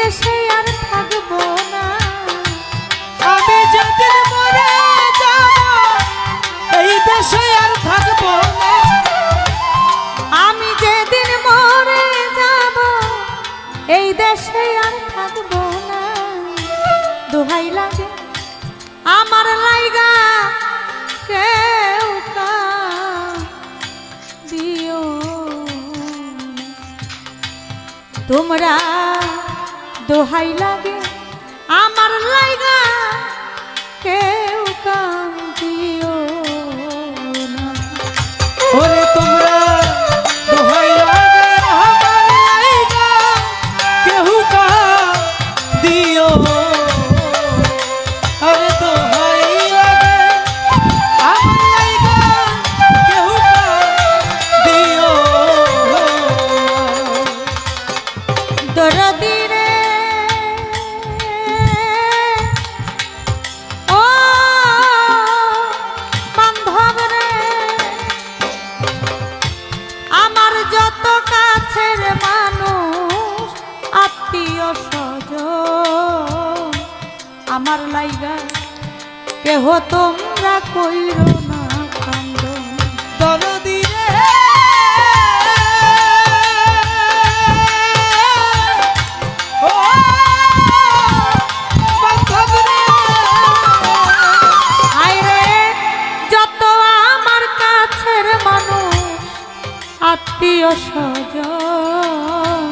দেশে আর থাকবো না। আমি যেদিন মরে যাব এই দেশে আর থাকবো না। আমি যেদিন মরে যাব এই দেশে আর থাকবো না। দোহাই লাগে আমার লাইগা কেউ দিও না। তোমরা দোহাই লাগে আমার লাইগা কেউ দিও না। ওরে তোমরা দোহাই লাগে আমার লাইগা কেহু দিও। আরে দোহাই লাগে আমার লাইগা কেহু দিও। দরদি রে ও বান্ধব রে, আমার যত কাছের মানুষ আত্মীয় স্বজন, আমার লাইগা কেহ তোমরা কইরো না কান্দন। দরদি রে ও বান্ধব রে, হায় রে যত আমার কাছের মানুষ আত্মীয় স্বজন,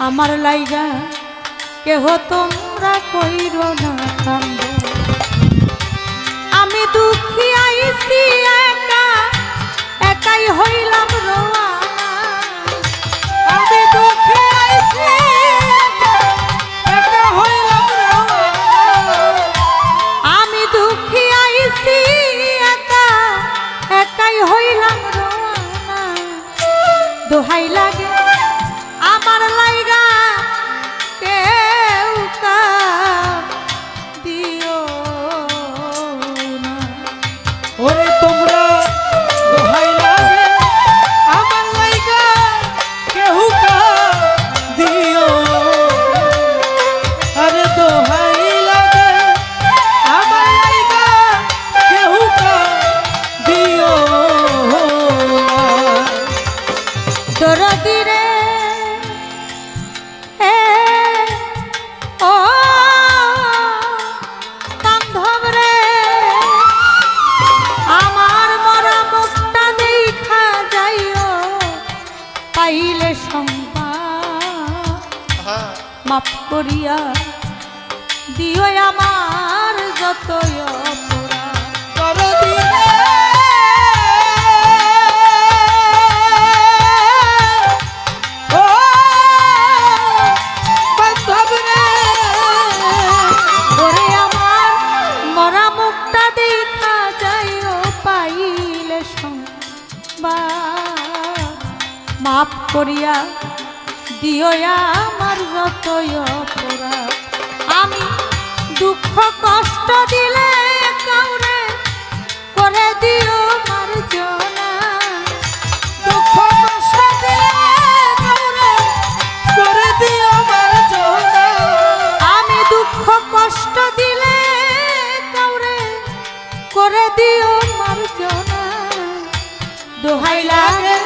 আমার লাইগা কেহ তোমরা কইরো না কান্দন। আমি দুঃখী আইছি একা, একাই হইলাম রোয়ানা। আমি দুঃখে আইছি একা, একা হইলাম রোয়ানা। আমি দুঃখী আইছি একা, একাই হইলাম রোয়ানা। দোহাই লাগে আমার লাইগা কেউ দিও না। ওরে তোমরা দোহাই লাগে আমার লাইগা কেহু দিও। আরে দোহাই লাগে আমার লাইগা কেহু দিও। দরদি রে ও বান্ধব রে, আমার মরা মুখটা দেখা যাইও, পাইলে সংবাদ মাফ করিয়া দিও আমার যতই অপরাধ। দরদি রে ও বান্ধব রে, ওরে আমার মরা মুখটা দেখা যাইও, পাইলে সংবাদ মাফ করিয়া দিও আমার যতই অপরাধ। আমি দুঃখ কষ্ট দিলে কাউরে করে দিও মার্জনা। দুঃখ কষ্ট দিলে কাউরে করে দিও মার্জনা। আমি দুঃখ কষ্ট দিলে কাউরে করে দিও মার্জনা। দোহাই লাগে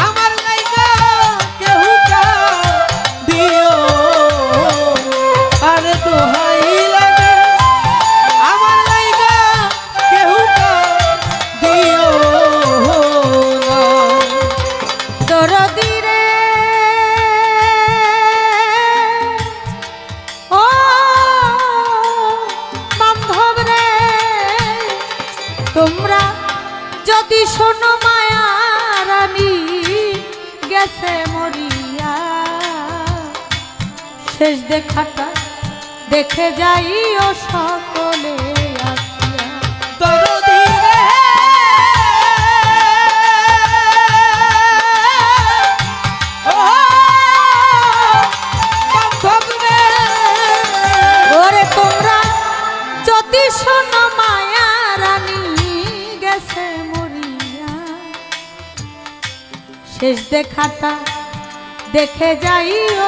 আমার লাইগা কেহু দিও। আরে দোহাই লাগে আমার লাইগা কেহু দিও না। দরদি রে ও বান্ধব রে, তোমরা যদি শোনো মায়া রানী গেছে মরিয়া, শেষ দেখাটা দেখে যাইও সকলে আসিয়া। দরদি রে ও বান্ধব রে, ওরে তোমরা যদি শোনো মায়া রানী গেছে মরিয়া, শেষ দেখাটা দেখে যাইও